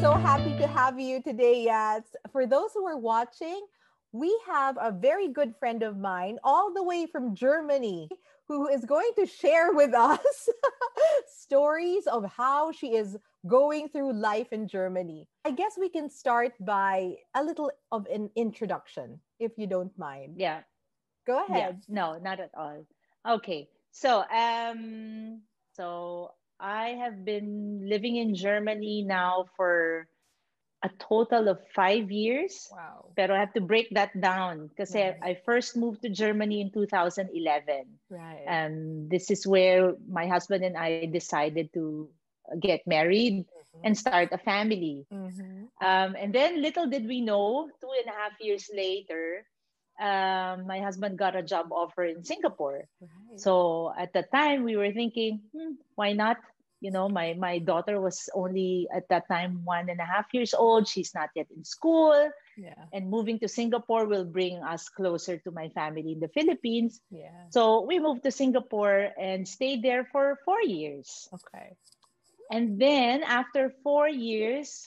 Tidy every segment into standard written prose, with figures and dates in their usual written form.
so happy to have you today, Yats. For those who are watching, we have a very good friend of mine all the way from Germany who is going to share with us stories of how she is going through life in Germany. I guess we can start by a little of an introduction, if you don't mind. Yeah, Go yeah. ahead. No, not at all. Okay. So I have been living in Germany now for a total of 5 years. Wow. Pero I have to break that down because Right. I first moved to Germany in 2011. Right. This is where my husband and I decided to get married and Mm-hmm. start a family. Mm-hmm. And then little did we know, 2.5 years later, my husband got a job offer in Singapore. Right. So at the time, we were thinking, why not? My daughter was only at that time 1.5 years old. She's not yet in school. Yeah. And moving to Singapore will bring us closer to my family in the Philippines. Yeah. So we moved to Singapore and stayed there for 4 years. Okay. And then after 4 years,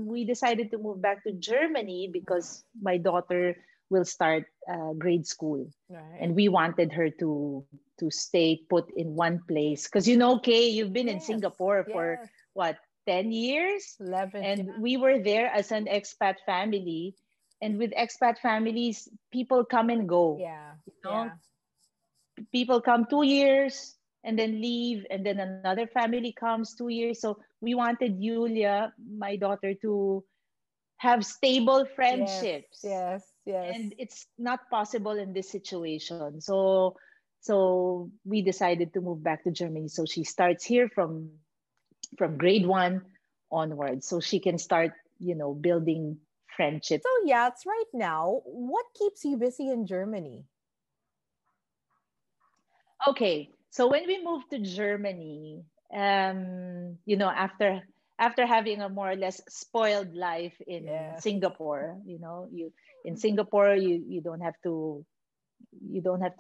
we decided to move back to Germany because my daughter will start grade school, Right. and we wanted her to stay put in one place because Kay, you've been in Yes. Singapore for Yes. what, 10 years, 11. Yeah. and we were there as an expat family. And with expat families, people come and go. Yeah. You know, Yeah. people come 2 years and then leave, and then another family comes 2 years. So we wanted Yulia, my daughter, to have stable Yes. friendships, Yes. Yes. and it's not possible in this situation. So we decided to move back to Germany, so she starts here from grade 1 onwards, so she can start building friendship. So, Yats, right now, what keeps you busy in Germany? Okay, so when we moved to Germany, after having a more or less spoiled life in Yes. Singapore, you in Singapore, you don't have to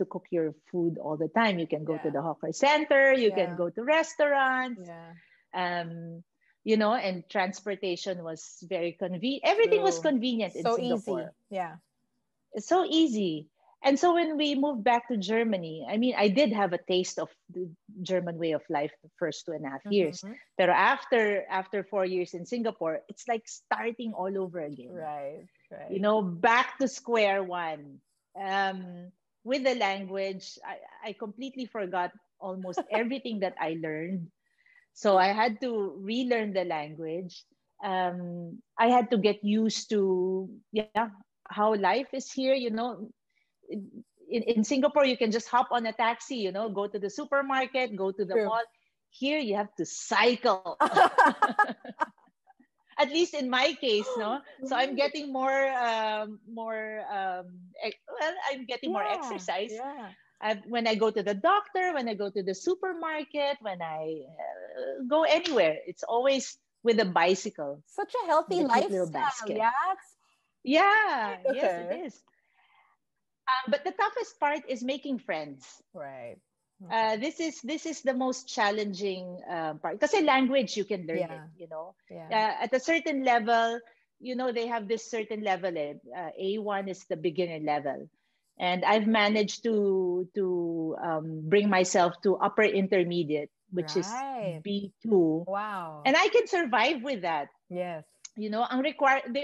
cook your food all the time. You can go to Yeah. the hawker center, you can Yeah. go to restaurants, Yeah. um, and transportation was very convenient. Everything was True. convenient in So easy. Singapore. Yeah. It's so easy. And so when we moved back to Germany, I mean, I did have a taste of the German way of life the first 2.5 years. Mm-hmm. But after 4 years in Singapore, it's like starting all over again. Right. Right. Back to square one. Um, with the language, I completely forgot almost everything that I learned. So I had to relearn the language. I had to get used to, yeah, how life is here. In Singapore, you can just hop on a taxi, go to the supermarket, go to the True. mall. Here, you have to cycle. At least in my case, no. So I'm Right. getting I'm getting more Yeah. exercise. Yeah. When I go to the doctor, when I go to the supermarket, when I go anywhere, it's always with a bicycle, Such a healthy with a cute little lifestyle. basket. Yats. Yeah, yes, it Okay. is. But the toughest part is making friends. Right. Okay. This is the most challenging part, because language, you can learn it. Yeah. Yeah. At a certain level, they have this certain level. A1 is the beginner level, and I've managed to bring myself to upper intermediate, which is Right. B2, Wow. and I can survive with that. Yes. They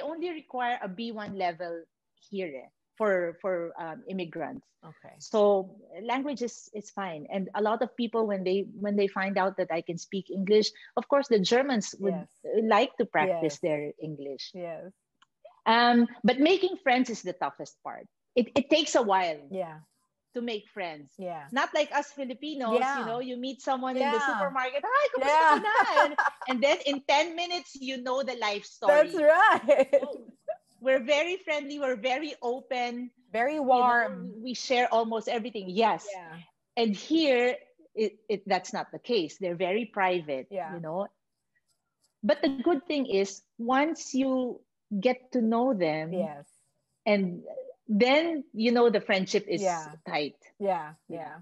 only require a B1 level here, for immigrants. Okay. So language is fine, and a lot of people, when they find out that I can speak English, of course the Germans would Yes. like to Yes. practice their English. Yes. But making friends is the toughest part. It takes a while Yeah. to make friends. Yeah. Not like us Filipinos, Yeah. you meet someone in the Yeah. supermarket, hi, kumusta ka Yeah. na? And then in 10 minutes, you know the life That's story. right. Oh, we're very friendly, we're very open, Very warm. we share almost everything. Yes. Yeah. And here, that's not the case. They're very private, Yeah. but the good thing is, once you get to know them, Yes. and then the friendship is Yeah. tight. Yeah. Yeah. Yeah.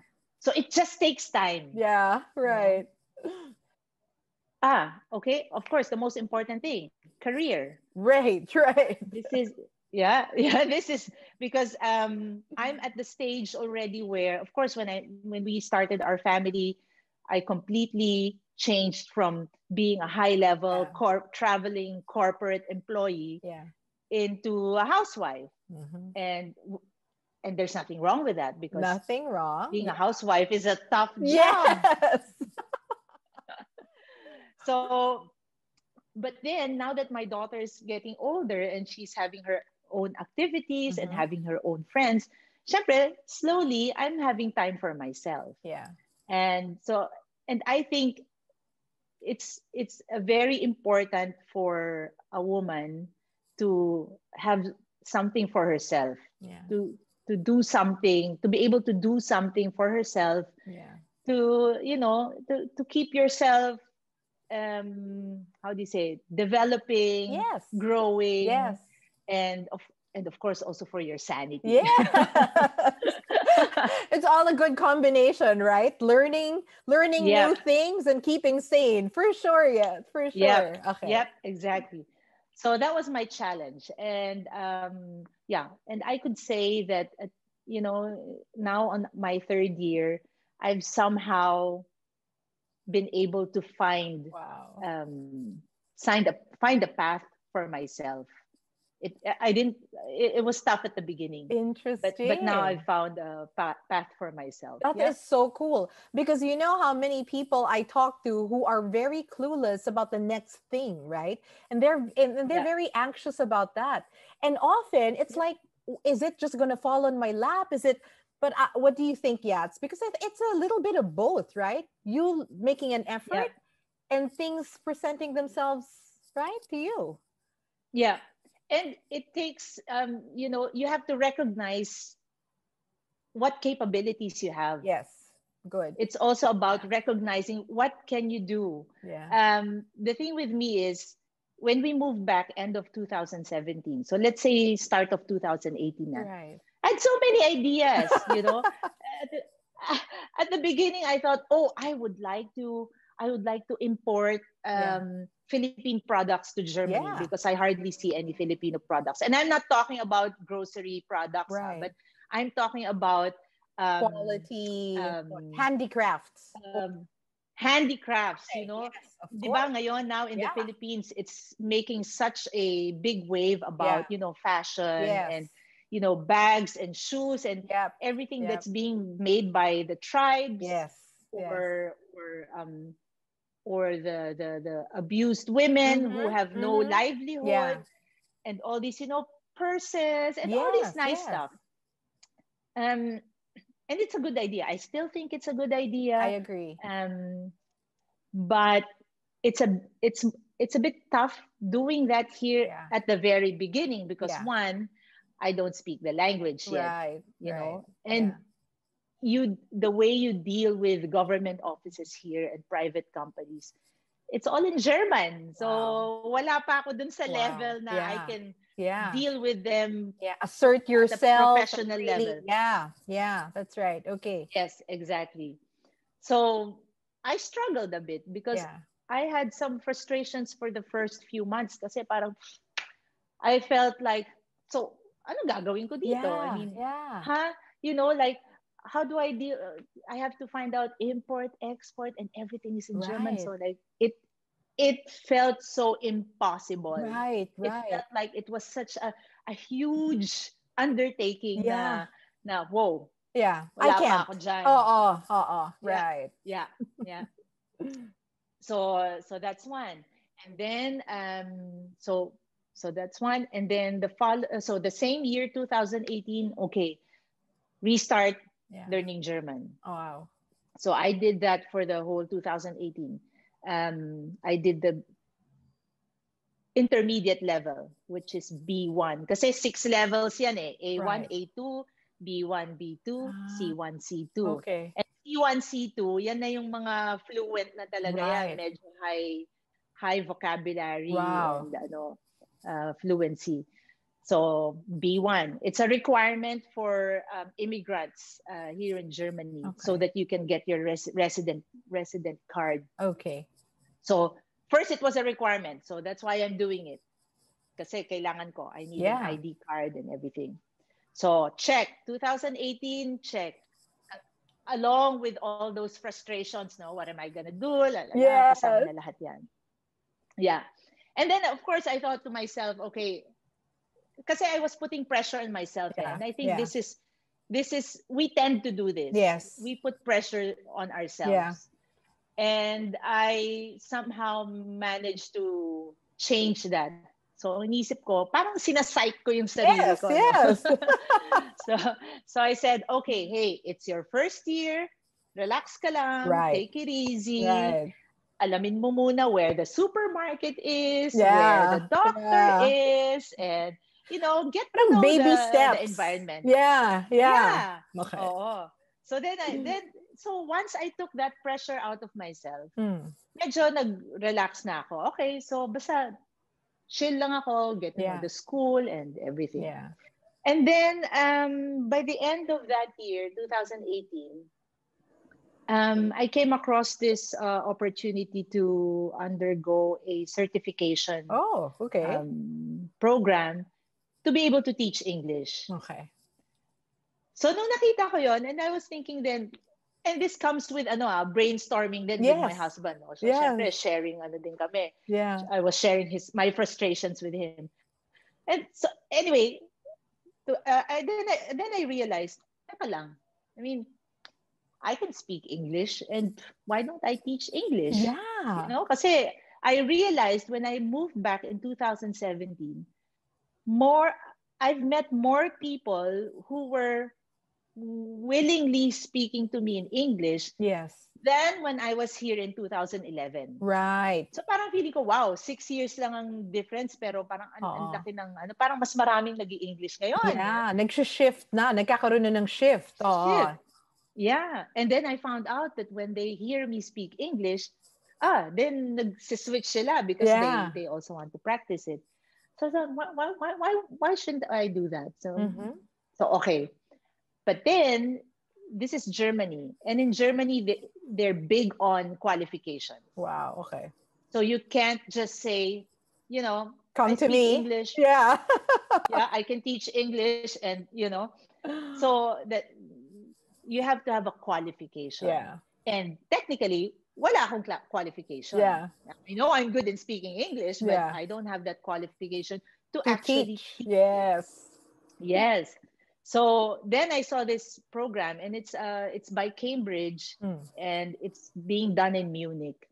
So it just takes time, Yeah. you know Right. Okay. Of course, the most important thing, career. Right, right. This is yeah, yeah. This is because I'm at the stage already where, of course, when we started our family, I completely changed from being a high level Yeah, traveling corporate employee yeah. into a housewife, Hmm. and there's nothing wrong with that because Nothing wrong. being a Yeah. housewife is a tough job. Yes. So, but then now that my daughter is getting older and she's having her own activities and Hmm. having her own friends, syempre, slowly I'm having time for myself. Yeah. And so, and I think it's a very important for a woman to have something for herself, Yeah. to do something, to be able to do something for herself, Yeah. to to keep yourself, how do you say it, developing, Yes. growing, Yes. and of course also for your sanity. Yes. It's all a good combination, right? Learning new Yep, things and keeping sane. For sure, yeah. For yep, sure. Okay. yep, exactly. So that was my challenge, and yeah, and I could say that now on my third year, I've somehow been able to Wow. um, find a path for myself. I didn't. It was tough at the beginning, but now I Interesting. found a path for myself. That Yep. is so cool because you know how many people I talk to who are very clueless about the next thing, right? And they're Yeah. very anxious about that. And often it's Yep. like, is it just going to fall on my lap? Is it? But what do you think, Yats? Because it's a little bit of both, right? You making an Yeah. effort and things presenting themselves right to you. Yeah. And it takes, you have to recognize what capabilities you have. Yes. Good. It's also about Yeah. recognizing what can you do. Yeah. The thing with me is when we moved back end of 2017, so let's say start of 2018 na, Right. I had so many ideas, At the, at the beginning, I thought, oh, I would like to import Yeah. Philippine products to Germany Yeah. because I hardly see any Filipino products. And I'm not talking about grocery products, Right. but I'm talking about um, Quality, what, um, handicrafts. Oh, um, handicrafts, okay. Yes, of Di ba course. ngayon now in the Yeah. Philippines, it's making such a big wave Yeah. about, fashion Yes. and, bags and shoes and Yep. everything Yep. that's being made by the tribes Yes. Yes. or the abused women who Mm-hmm. have no Mm-hmm. livelihood Yeah. and all these, purses and all this Yes. nice Yes. stuff. Um, and it's a good idea. I still think it's a good I idea. agree. Um, but it's a bit tough doing that here Yeah. at the very beginning because Yeah. one, I don't speak the language yet, Right. Right. and Yeah. the way you deal with government offices here and private companies, it's all in German. Wow. So wala pa ako dun sa Wow. level na I Yeah. can Yeah. deal with them Yeah. Assert at a yourself and professional really, level. yeah. Yeah. That's right. Okay. Yes, exactly. So I struggled a bit because Yeah. I had some frustrations for the first few months kasi parang I felt like, so ano gagawin ko dito? I Yeah. mean, Yeah. huh? Like, how do I deal? I have to find out import, export, and everything is in German. Right. So like it felt so impossible. Right. It Right. felt like it was such a huge undertaking Yeah. na whoa, Yeah. I wala pa can't. ako dyan. Oh, oh, oh, oh. Yeah, Right. yeah, yeah. So that's one. And then so that's one. And then so the same year 2018, okay, restart Yeah. learning German. Oh, wow. So I did that for the whole 2018. I did the intermediate level, which is B1. Kasi six levels yan eh. A1, Right. A2, B1, B2, Ah, C1, C2. okay. And C1, C2, yan na yung mga fluent na talaga yan. Right. Medyo high vocabulary Wow. and fluency. So B1, it's a requirement for immigrants here in Germany so Okay. that you can get your resident card. Okay. So first it was a requirement. So that's why I'm doing it. Kasi kailangan ko. I need an Yeah. ID card and everything. So check. 2018, check. Along with all those frustrations, no, what am I gonna do? Yes. Kasama na lahat yan. Yeah. And then, of course, I thought to myself, okay, kasi I was putting pressure on myself. Yeah. And I think Yeah. this is, we tend to do this. Yes. We put pressure on ourselves. Yeah. And I somehow managed to change that. So, inisip ko, parang sinasite ko yung sarili Yes, ko. yes. No? so I said, okay, hey, it's your first year. Relax ka lang. Right. Take it easy. Right. Alamin mo muna where the supermarket is, Yeah. where the doctor Yeah. is, and, you know, get to Parang know baby the steps. environment. Yeah. Yeah. Yeah. Okay. Oo. So so once I took that pressure out of myself, Mm. medyo nag-relax na ako. Okay, so basta chill lang ako, get to know Yeah. the school and everything. Yeah. And then by the end of that year, 2018, I came across this opportunity to undergo a certification Oh, okay. program to be able to teach English. Okay. So nung nakita ko yon, and I was thinking then, and this comes with brainstorming then with my Yes. husband. No? So Yes. syempre sharing din kami. Yeah. I was sharing my frustrations with him. And so anyway, then I realized, teka lang. I mean, I can speak English, and why don't I teach English? Yeah. You know, kasi I realized when I moved back in 2017, I've met more people who were willingly speaking to me in English Yes. than when I was here in 2011. Right. So parang feeling ko, wow, 6 years lang ang difference, pero parang ang laki ng parang mas maraming nag-i-English ngayon. Yeah, nag-shift na, nagkakaroon na ng shift. Shift. Yeah, and then I found out that when they hear me speak English, then nag-switch sila because they also want to practice it. So I thought, why shouldn't I do that? So okay. But then, this is Germany. And in Germany, they're big on qualifications. Wow, okay. So you can't just say, you know, come I to speak me. English. Yeah. Yeah, I can teach English and, you know. So that you have to have a qualification. Yeah. And technically, wala akong qualification. Yeah. I know I'm good in speaking English, but Yeah. I don't have that qualification to actually teach. Yes. Yes. So then I saw this program, and it's by Cambridge, and it's being done in Munich.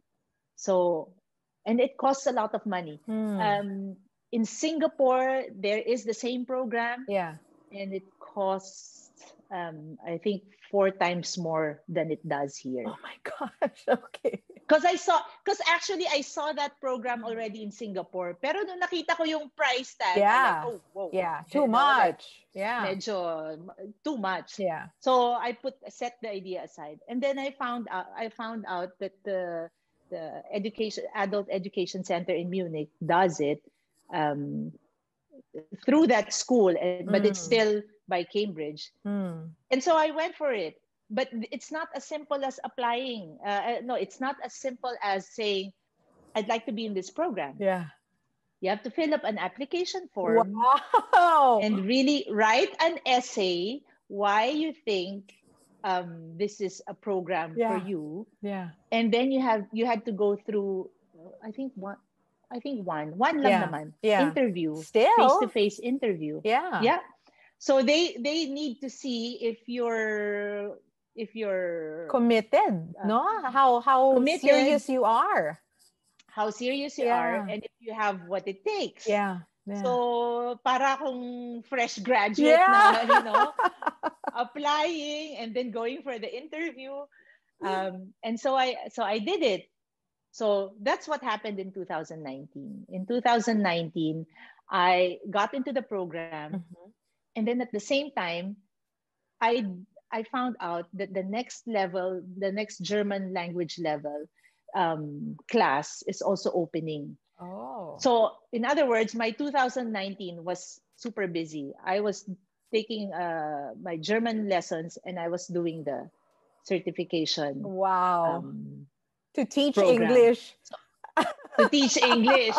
So, and it costs a lot of money. In Singapore, there is the same program. Yeah. And it costs, I think, 4 times more than it does here. Oh my gosh. Okay. Because actually I saw that program already in Singapore. Pero nung nakita ko yung price tag, yeah. I'm like, oh, whoa. Yeah, too much. Yeah. Medyo too much. Yeah. So I set the idea aside. And then I found out that the adult education center in Munich does it through that school, but it's still by Cambridge. And so I went for it. But it's not as simple as applying. No, it's not as simple as saying, I'd like to be in this program. Yeah. You have to fill up an application form. Wow. And really write an essay why you think this is a program for you. Yeah. And then you had to go through, I think one lang naman. Interview. Still. Face-to-face interview. Yeah. Yeah. So they need to see if you're committed, no? How committed, serious you are. How serious you are, and if you have what it takes. Yeah. So para akong fresh graduate na, you know, applying and then going for the interview. And so I did it. So that's what happened in 2019. In 2019, I got into the program. And then at the same time, I found out that the next German language level class is also opening. Oh. So in other words, my 2019 was super busy. I was taking my German lessons, and I was doing the certification. Wow. To teach program. English. to teach English.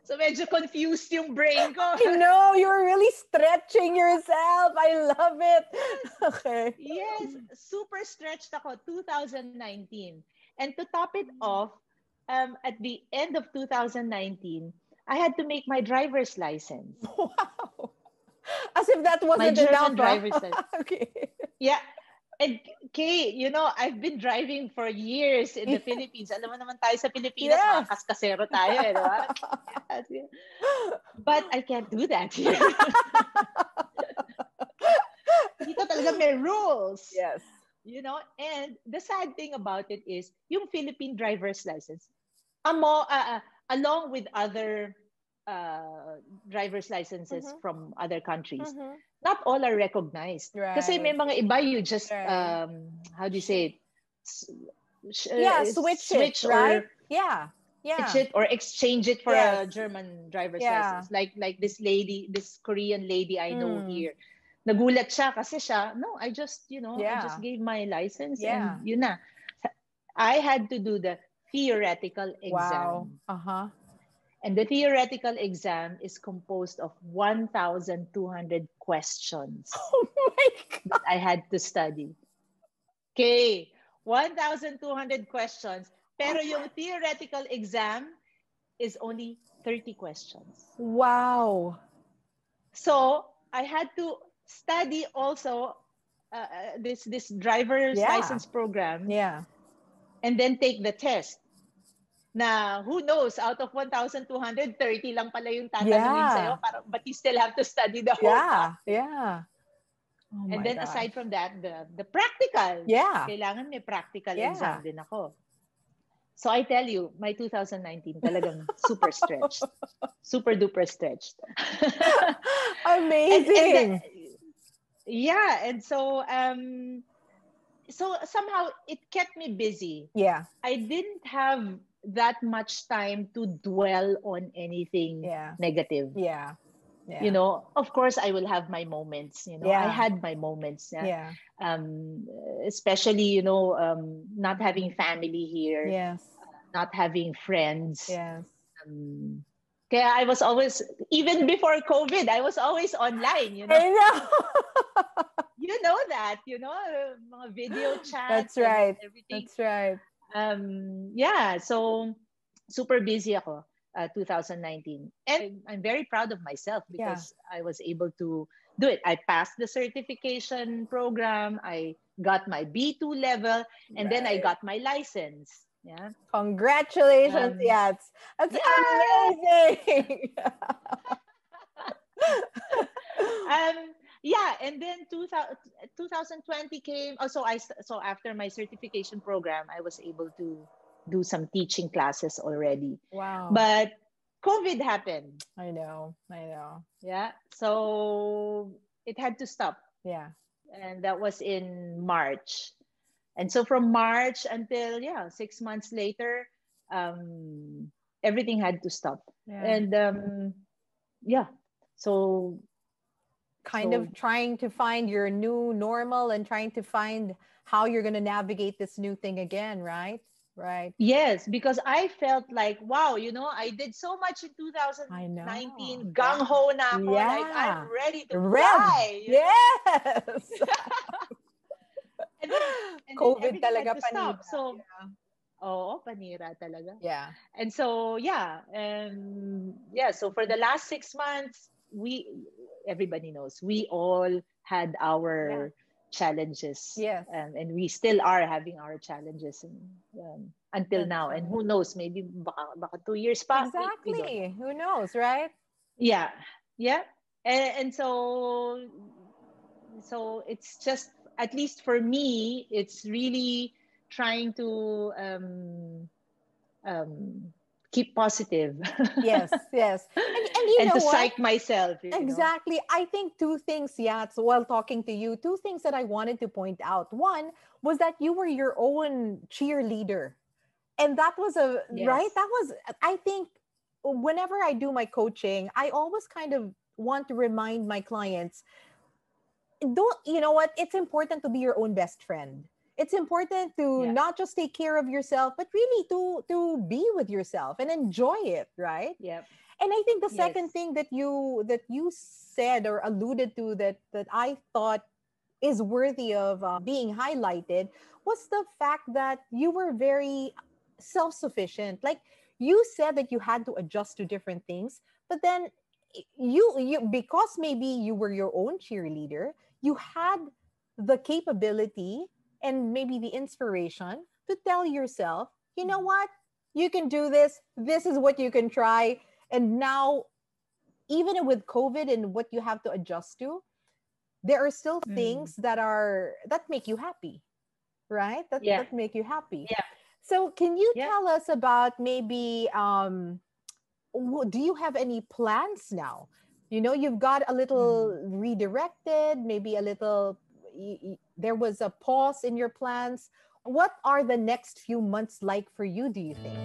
So medyo confused yung brain ko. I know, you're really stretching yourself. I love it. Okay. Yes, super stretched ako, 2019. And to top it off, at the end of 2019, I had to make my driver's license. Wow. As if that My wasn't enough. German driver's license. Okay. Yeah. And Kay, I've been driving for years in the Philippines. Alam mo naman tayo sa Pilipinas, Yes. mga kaskasero tayo, di ba? Yes. But I can't do that here. Dito talaga may rules. Yes. And the sad thing about it is, yung Philippine driver's license, along with other driver's licenses from other countries, not all are recognized. Right. Kasi may mga iba, you just, Right. how do you say it? Switch it, right? Yeah. Switch it or exchange it for a Yes. German driver's Yeah. license. Like this lady, this Korean lady I know here. Nagulat siya kasi no, I just, I just gave my license and yun na. I had to do the theoretical exam. Wow. And the theoretical exam is composed of 1,200 questions Oh my God. that I had to study. Okay, 1,200 questions. Pero yung theoretical exam is only 30 questions. Wow. So I had to study also this driver's license program. Yeah. And then take the test. Na who knows, out of 1,200, 30 lang pala yung tatanungin sa'yo, but you still have to study the whole topic. Yeah. Oh and then gosh. aside from that, the practical. Yeah. Kailangan may practical exam din ako. So I tell you, my 2019 talagang super stretched. Super duper stretched. Amazing. And so somehow it kept me busy. Yeah. I didn't have that much time to dwell on anything negative. Yeah. Of course I will have my moments, I had my moments. Especially, not having family here. Yes. Not having friends. Yes. Kaya I was always, even before COVID, I was always online, I know. You know that, mga video chats. That's right. And everything. That's right. So super busy ako, 2019. And I'm very proud of myself because I was able to do it. I passed the certification program. I got my B2 level, and then I got my license. Yeah. Congratulations, Yats. That's amazing. And then 2020 came. So after my certification program, I was able to do some teaching classes already. Wow. But COVID happened. I know. Yeah. So it had to stop. Yeah. And that was in March. And so from March until 6 months later, everything had to stop. Yeah. And so kind of trying to find your new normal and trying to find how you're going to navigate this new thing again, right? Right. Yes, because I felt like, wow, I did so much in 2019. Gung-ho na ako. Like, I'm ready to fly. Yes. and then COVID talaga panira. So, panira talaga. Yeah. And so, so for the last 6 months, everybody knows, we all had our challenges. Yes. And we still are having our challenges until now. And who knows, maybe baka 2 years pa. Exactly. Who knows, right? Yeah. And so it's just, at least for me, it's really trying to keep positive. Yes. And you know to what? psych myself. Exactly. I think two things, Yats, while talking to you, two things that I wanted to point out. One was that you were your own cheerleader. And that was right? That was, I think, whenever I do my coaching, I always kind of want to remind my clients, you know what? It's important to be your own best friend. it's important to Yeah. not just take care of yourself, but really to be with yourself and enjoy it, right? Yep. And I think the second Yes. thing that you said or alluded to that I thought is worthy of being highlighted was the fact that you were very self-sufficient. Like you said that you had to adjust to different things, but then you because maybe you were your own cheerleader, you had the capability and maybe the inspiration to tell yourself, you know Mhm. what, you can do this. This is what you can try. And now, even with COVID and what you have to adjust to, there are still Mm. things that make you happy, right? that Yeah. that make you happy. Yeah. So can you Yeah. tell us about maybe do you have any plans now? You've got a little Mhm. redirected, maybe a little there was a pause in your plans. What are the next few months like for you, do you think?